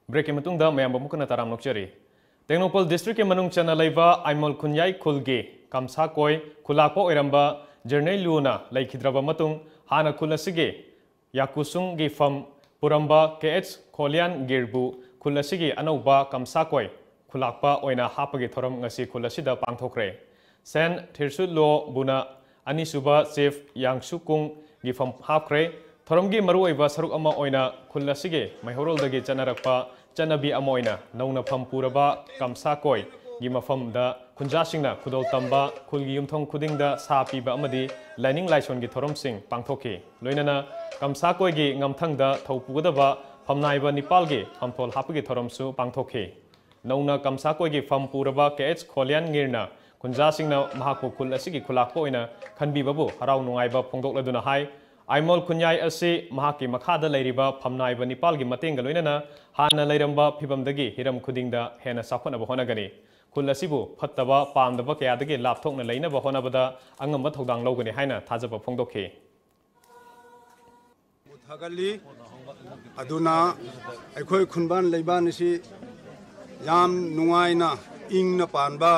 Break matung da mayam bamukana taram nokchari Tengnopal district ke manung chana laiba Aimol Kunyai Khulge kamsa koi khulakpa oiramba journey luna laikhidraba matung hana khulasige yakusung gi fam puramba KH Kholian Girbu khulasige anauba kamsa koi khulakpa oina hapagi thoram ngasi khulasida pangthokre Sen Thirsu Lo Buna Anisuba Chief Yangsukung gi fam hapkre Thoramgi maruoiba saruk ama oina khulasige maihorol-dagi chanarakpa chanabi ama oina nauna pham puraba kamsa koi gi mafam da khunjasingna khudol tamba khulgi yumthong khudingda sa piba amadi lining laison gi thoramsing pangthoki loinana kamsa koi gi ngamthangda thaupugadaba phamnaiba nipal gi phamthol hapagi thoramsu pangthoki nauna kamsa koi gi pham puraba KH Kholian ngirna khunjasingna mahakpu khul asigi khulakpo oina khanbibabu harau nungaiba phongdokladuna hai Aimol Kunyai asi mahaki makhada lairiba phamnaiba nipalgi matenga loinana hana lairamba phibamdagi hiram khudingda hena sakhonaba honagani khul asibu phattaba pamdaba kayadagi lapthokna leinaba honabada angamba thodang logani haina thajaba phongdokhi Thagali aduna aikhoi khunban leiban si yam nungaina ingna panba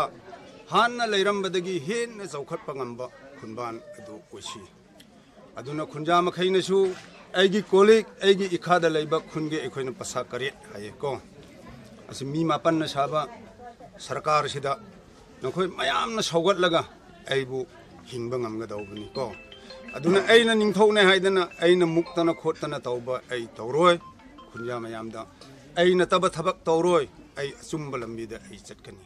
hanna lairambadagi henna chawkhatpa ngamba khunban adu oisi aduna khunja makhainasu aigi kolik aigi ikhada leiba khunge ekhoina pasa kare haye ko asi mi mapan na saba sarkar sida nokhoi mayam na saugat laga aibu hingba ngamga daubani ko aduna aina ningthone haidana aina muktana khotana tauba ai tauroi khunja mayamda aina taba thabak tauroi ai achumba lambida ai chatkani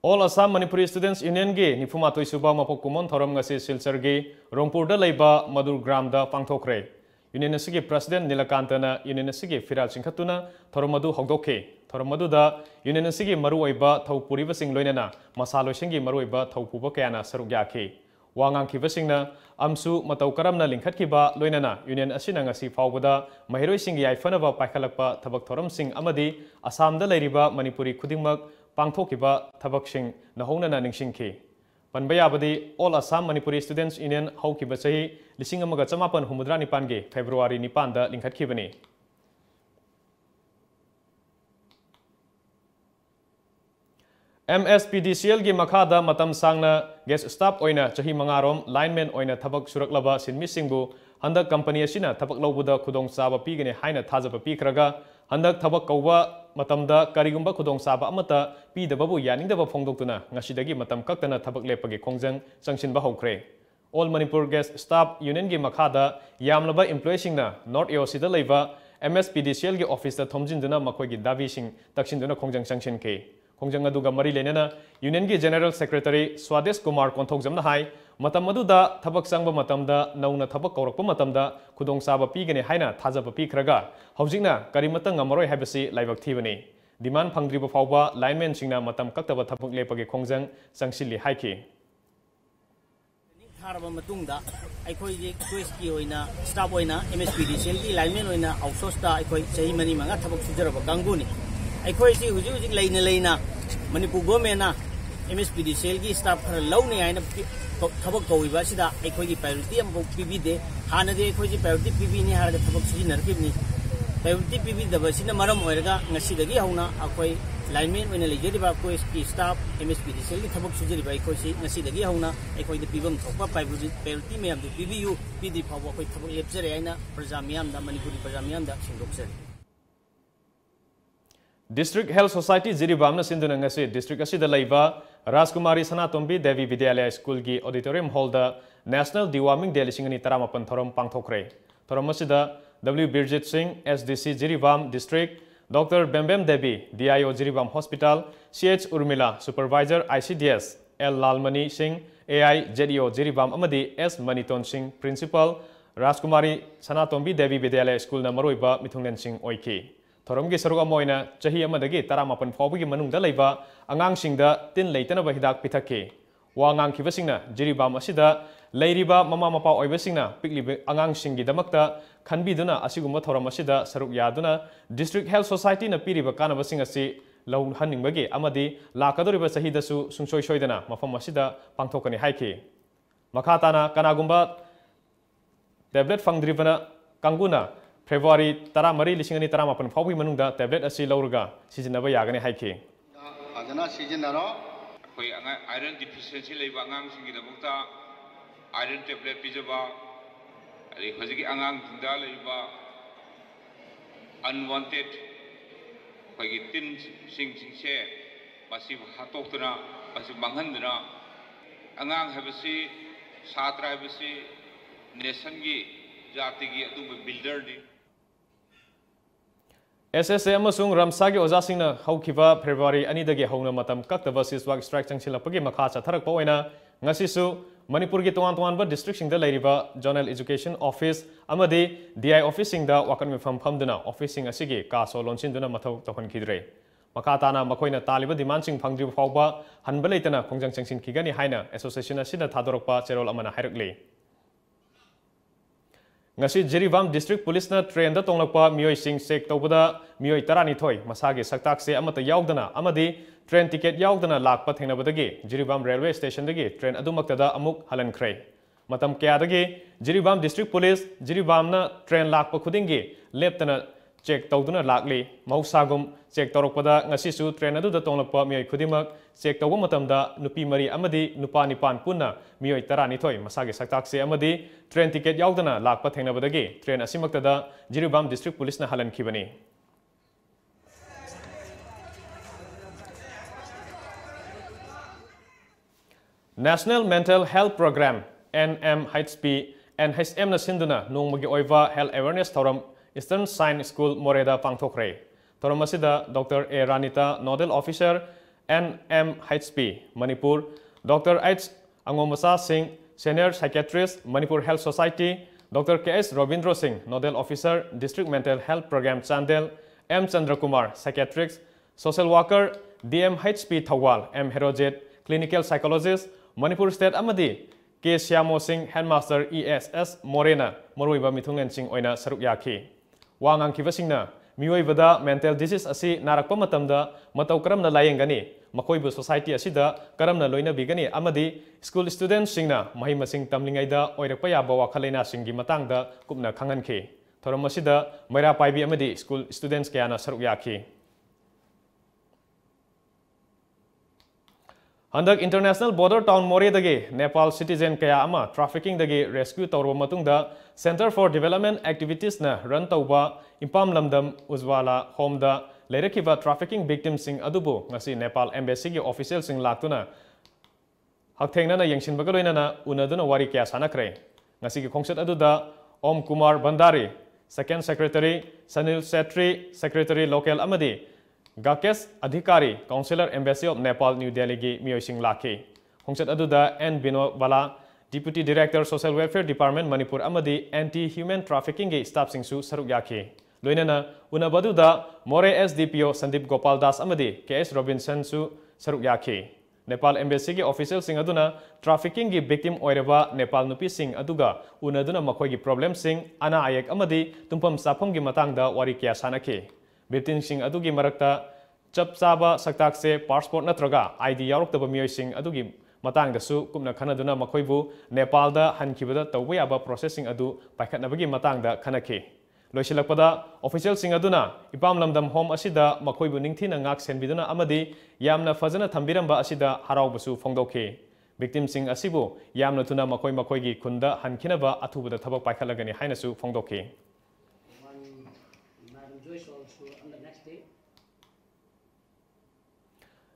All Assam Manipuri Students Union gi nifumatoi suba mapok kumon thoram ngasi Silchar gi Rongpur da leiba Madur Gram da pangthokre Union asigi President Nilakantana Union asigi Firal Singkhatuna thoramadu hogdokhe thoramadu da Union asigi maru oiba thawpuriba sing loinana masalo singi maru oiba thawpuba kayana saruk yakhe wangang khibasingna amsu matau karamna lingkhatkiba loinana Union asina ngasi fawbada mahiroi singi yaifanaba paikhalakpa thabak thoram sing amadi Assam da leiriba Manipuri khudingmak pangthokiba thabaksing nahonana ningsingki panbayabadi All Assam Manipuri Students Union haukiba chahi 1959 ge February 9 da lingkhatkibani MSPDCL gi makhada matam sangna guest staff oina chahi mangarom lineman oina thabak suraklaba sinmisingbu handak company asina thabak lawbuda khudong chaba pigani haina thajaba pikraga handak thabak kauba matamda karigumba khudong chaba amata pidababu yaningdaba phongdoktuna ngasidagi matam kaktana thabak lepagi khongjang changsinba hokre All Manipur Guest Staff Union gi makhada yamlaba employee singna North AOC da leiba MSPDCL gi office da thomjinduna makhoigi davi sing taksinduna khongjang changsinke khongjang aduga mari lenena Union gi General Secretary Swadesh Kumar konthokjamna hai matam aduda thabak changba matamda nauna thabak kaurakpa matamda khudong chaba pigani haina thajaba pikhraga hojikna karimata ngamaroi haibasi laibak thibani demand phangdriba fawba lineman singna matam kaktaba thabak lepagi khongjang changsilli haiki haraba matungda aikoi je quest ki oina staff oina MSPDCL ki lineman oina outsource ta aikoi chahi mani manga thabak sujaraba kanguni aikoi si huji huji leina Manipur government na MSPDCL ki staff khara laune aina thabak koiba sida aikoi ki priority am ko PB de hana de aikoi ji priority PB ni har de thabak siji narkibni priority PB da basina maram oiraga ngasi dagi hauna akoi lineman oina lejeriba quest ki staff MSPDCL ki thabak sujeriba aikoi si ngasi dagi hauna aikoi de pibam thokpa priority me am de PBU PD phawa akoi thabak lepjare aina praja miyam da Manipuri praja miyam da singdoksare District Health Society Jiribamna Sinduna ngasi district asida laiba Rajkumari Sanatombi Devi Vidyalaya School gi auditorium hall da National Deworming Day 2018 thorom pangthokre thorom asida W Birjit Singh SDC Jiribam District Dr Bembem Devi DIO Jiribam Hospital CH Urmila Supervisor ICDS L Lalmani Singh AI JDO Jiribam amadi S Maniton Singh Principal Rajkumari Sanatombi Devi Vidyalaya School na maroiba mithungnen Singh oiki थोरमगी सरुक अमोइना चही अमदगी तरामापन फाउबगी मनुंगदा लेबा अंगांगसिंगदा तिन लेतनबा हिदाक पिथक्के वा ngankhibasingna jiribam asida leiriba mama mapa oibasingna piklibe angangsinggi damakta khanbiduna asigumba thoram asida saruk yaduna district health society na piriba kanabasing asi lau haningbagi amadi lakadoriba sahidasu sungsoi soidana mafam asida pangthokani haike makhatana kanagumba tablet fangdribana kanguna February 13 faubi manungda tablet asi laurga sijinaba yagani haike ajana sijinaro iron deficiency leba angang singi da bukta iron tablet pijaba ali hojigi angang da leba unwanted khagi tin sing se masi hatoktuna masi manghandna angang habasi satra habasi nation gi jati gi adu builder di SSA amasung Ramsagi Ozasingna haukiba February anidagi hauna matam kaktaba siswag strike changsilapagi makha chatharakpa oina ngasisu Manipur gi tongan ba district singda leiriba Zonal Education Office amadi DI office singda wakan mifam phamduna office sing asigi ka so lonchinduna mathau tokan khidre makha tana makoina taliba demand sing phangdri fawba hanba leitana khongjang changsin khigani haina association asina thadorokpa cherol amana hairakle ngasi Jiribam District Police na train da tonglakpa mioi sing sek tawbada mioi tarani thoi masagi saktak se amata yaudana amadi train ticket yaudana lakpa thengnabadagi Jiribam railway station dagi train adumaktada amuk halankhre matam kyadagi Jiribam District Police Jiribam na train lakpa khudingi leptana check tawduna lakli mausagum check tawrokpada ngasi su train adu da tonglakpa mioi khudimak check tawba matamda nupi mari amadi nupa nipan punna mioi tarani thoi masagi saktak se amadi train ticket yaudana lakpa thengnabadagi train asimaktada Jiribam District Police na halankhibani National Mental Health Program NMHP NHM na sinduna nongmagi oiva health awareness thoram Eastern Science School Moreda pangthokre thoram asida Dr. A Ranita Nodal Officer NMHP Manipur Dr. H Angomasa Singh Senior Psychiatrist Manipur Health Society Dr. KS Robindro Singh Nodal Officer District Mental Health Program Chandel M Chandra Kumar Psychiatrist Social Worker DMHP Thawal M Herojet Clinical Psychologist Manipur State amadi K Syamo Singh Headmaster ESS Morena Moruiba Mithungen Singh oina saruk yakhi wangang kibasingna miyoibada mental disease asi narakpa matamda matau karamna layengani makoibu society asida karamna loina bigani amadi school students singna mahima sing tamlingaida oirakpa yaba wakhalaina singi matangda kupna khangankhi thoram asida maira paibi amadi school students kayana saruk yakhi Handak International Border Town More dagi Nepal citizen kaya ama trafficking dagi rescue tawrba matungda Center for Development Activities na run tawba Impam Lamdam Uzwala Home da leirakiba trafficking victims sing adubu ngasi Nepal Embassy gi official sing laktuna hakthengna na yengsinbaga loinana unaduna wari kya sanakre ngasi gi khongsat aduda Om Kumar Bandari Second Secretary Sanil Setri Secretary Local Amadi Gakes Adhikari, Councillor Embassy of Nepal, New Delhi gi miyoising laki. Hongsat aduda N Bino Bala, Deputy Director Social Welfare Department Manipur amadi Anti-Human Trafficking gi staff singsu saruk yaki. Loinana unabaduda More SDPO Sandip Gopal Das amadi KS Robinson su saruk yaki. Nepal Embassy gi official sing aduna trafficking gi victim oireba Nepal nupi sing aduga unaduna makhoi gi problem sing ana ayek amadi tumpam sapam gi matangda wari kya sanaki. Victim sing adugi marakta chap chaba saktak se passport natraga ID yaroktaba miyoi sing adugi matang da su kumna khanaduna makhoibu Nepal da hankibada tawba yaba processing adu paikhatnabagi matang da khanaki loisilakpada official sing aduna ipam lamdam home asida makhoibu ningthina ngak senbiduna amadi yamna fazana thambiramba asida harawbasu phongdokhe victim sing asibu yamna tuna makhoi gi khunda hankhinaba athubada thabak paikhalagani hainasu phongdokhe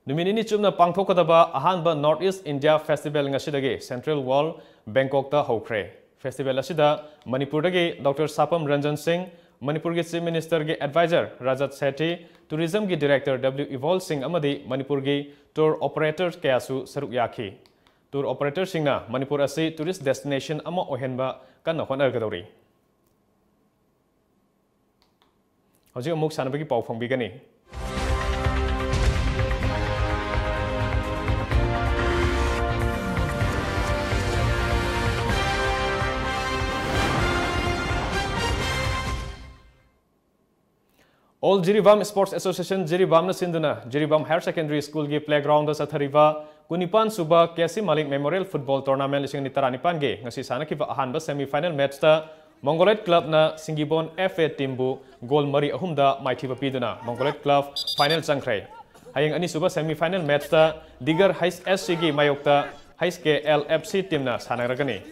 Numinini chumna pangthokadaba ahanba North East India Festival ngasidagi Central Wall Bangkok ta hokre Festival asida Manipur dagi Dr. Sapam Ranjan Singh Manipur gi Chief Minister gi Advisor Rajat Sethi Tourism gi Director W Evol Singh amadi Manipur gi Tour Operators kayasu saruk yakhi Tour Operator singna Manipur asi tourist destination ama ohenba kanna honargadori Hojik amuk sanabagi pau phongbigani. All Jiribam Sports Association Jiribam na sinduna Jiribam Higher Secondary School gi playground da sathariba Kunipan Suba Kesi Malik Memorial Football Tournament lising nitaranipan ge ngasi sana kiba ahanba semi-final match ta Mongolid Club na Singibon FA Timbu goal mari ahumda maithiba piduna Mongolid Club final changkhrai hayang ani suba semi-final match ta Digar High SC gi mayokta High LFC team na sanaragani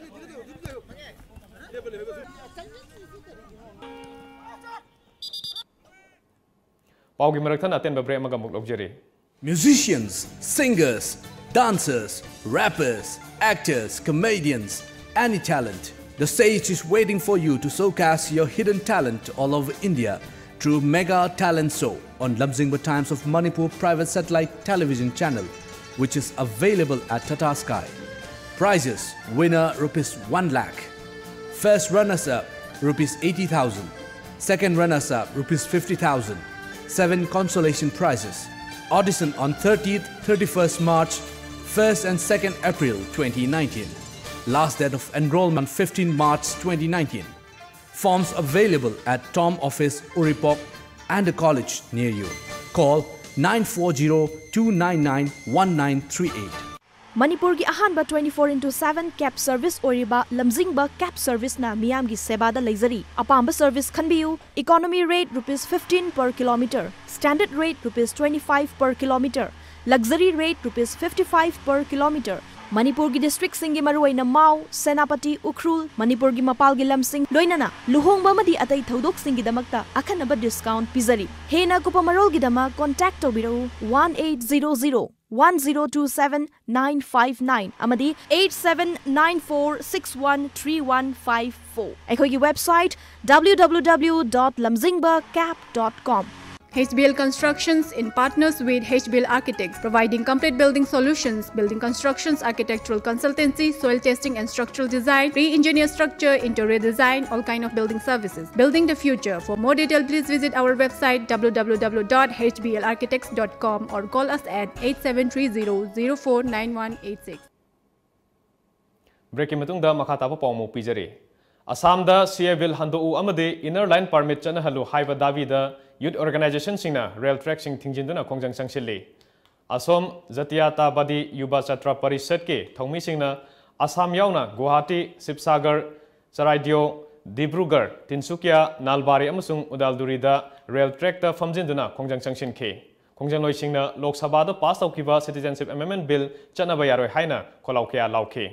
Paugi maraktan aten babre magamuk logjeri Musicians, singers, dancers, rappers, actors, comedians, any talent. The stage is waiting for you to showcase your hidden talent all over India through Mega Talent Show on Lamjingba Times of Manipur private satellite television channel, which is available at Tata Sky. Prizes: winner Rs 1 lakh, first runners-up Rs 80,000, second runners-up Rs 50,000, 7 consolation prizes. Audition on 30th, 31st March, 1st and 2nd April 2019. Last date of enrollment 15 March 2019. Forms available at Tom Office, Uripok and a college near you. Call 940-299-1938. Manipur gi ahanba 24/7 cab service oriba lamjingba cab service na miyam gi sebada leizari apamba service khanbiu economy rate ₹15 per kilometer standard rate ₹25 per kilometer luxury rate ₹55 per kilometer Manipur gi district singi maruaina Mau Senapati Ukhrul Manipur gi mapal gi lamsing loinana luhongba madi atai thodok singi damakta akhanaba discount pizari hena kupamarol gi dama contact tobirau 1800 1027 959 amadi 8794613154 Ekhogi website www.lamjingbacap.com HBL Constructions in partners with HBL Architects, providing complete building solutions, building constructions, architectural consultancy, soil testing and structural design, re-engineer structure, interior design, all kind of building services. Building the future. For more detail, please visit our website www.hblarchitects.com or call us at 8730049186. Breaking matungda makatapa paumu pijari. Assam da CA bill handou amade inner line permit chana halu haiba davi da youth organization singna rail track sing thingjinduna khongjang sangsilli Asom Zatiyata Badi Yuba Chatra Parishad ke thongmi singna Assam yauna Guwahati Sibsagar Charaidio Dibrugarh Tinsukia Nalbari amasung Udalduri da rail track ta famjinduna khongjang sangsin ke khongjang loi singna Lok Sabha da pass tawkiba citizenship amendment bill chana ba yaroi haina kholaukya lauke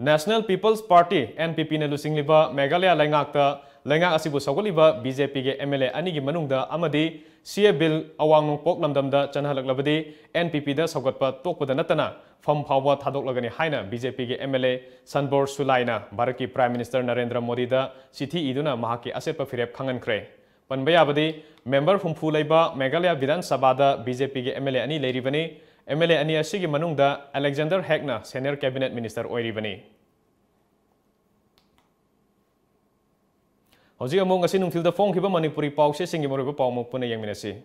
National People's Party NPP ne lusingliba Meghalaya laingakta laingak asibu sogoliba BJP ge MLA ani gi manungda amadi CA bill awangnu poklamdamda chanhalaklabadi NPP da sogatpa tokpada natana fam phawba thadoklagani haina BJP ge MLA Sanbor Sulaina Bharat ki Prime Minister Narendra Modi da chithi iduna mahaki asetpa firep khangankhre panbayabadi member humfu leiba Meghalaya Vidhan Sabha da BJP ge MLA ani leiribani MLA ani asigi manungda Alexander Hegna Senior Cabinet Minister oiribani Hoji among ngasi nungthil da phong khiba Manipuri pau se singi moriba pau mok puna yengminasi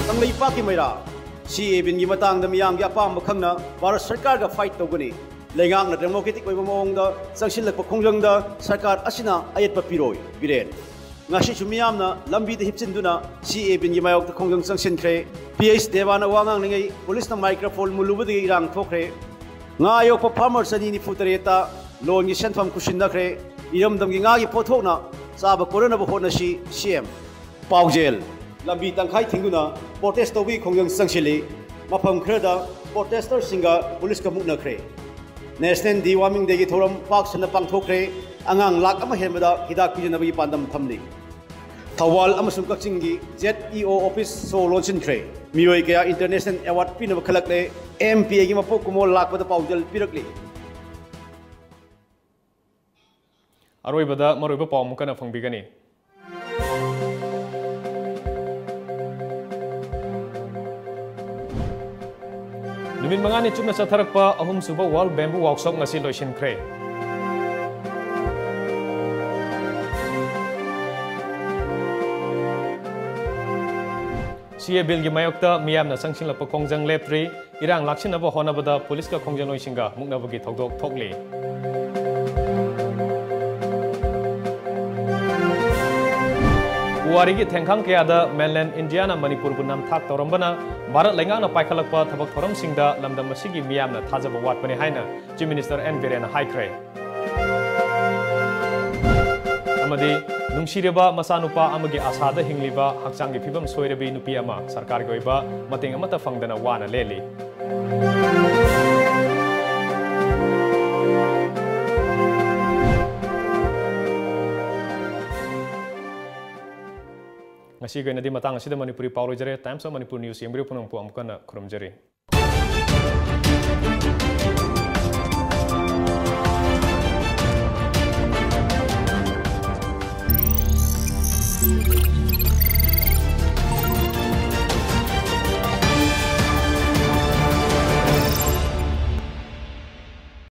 Tanglei paki maira CA bin gi matang da miyam gi apam khangna Bharat Sarkar ga fight togani Lengak na democratic oiba mawngda sangsilakpa khongjangda sarkar asina ayatpa piroi biren ngasi chumiyamna lambi da hipchinduna CA bin gi mayok da khongjang sangsinkhre PS Devana wangang ningai police na microphone mulubadi irang thokre nga ayokpa farmers ani ni futareta loan gi senfam kusindakre iramdam gi nga gi pothokna saba corona ba hona si CM paujel lambi tangkhai thinguna protest tobi khongjang sangsili mafam khrada protester singa police ka muknakre National Dewarming Day Thoram Park Sana Pangthokre Angang Lak ama henbada hidak pijanabi pandam thamni Thawal amasung Kakchingi ZEO office so launchre Mioi kaya international award pinaba khalakle MP gi mapok kumo lakpada paujal pirakli Aroibada maroiba pawmukana fangbigani Numit mangani chukna chatharakpa ahum suba World Bamboo Workshop ngasi loisinkhre. CA bill gi mayokta miyamna sangsinglapa khongjang leptri irang laksinaba honabada police ka khongjang loisinga muknabagi thodok thokli. Warigi thengkhang kayada mainland India na Manipur bu nam thak torambana Bharat lengana paikhalakpa thabak thoram singda lamdam asigi miyamna thajaba watpani haina Chief Minister N Birena haikre. Amadi nungsireba masanupa amagi asada hingliba hakchangi phibam soirebi nupi ama sarkar gi oiba mating amata fangdana wana leli. Ngasi gay nadi matang asida Manipuri Paulo jare Times of Manipur News yang beri punangpu amkana kurum jare.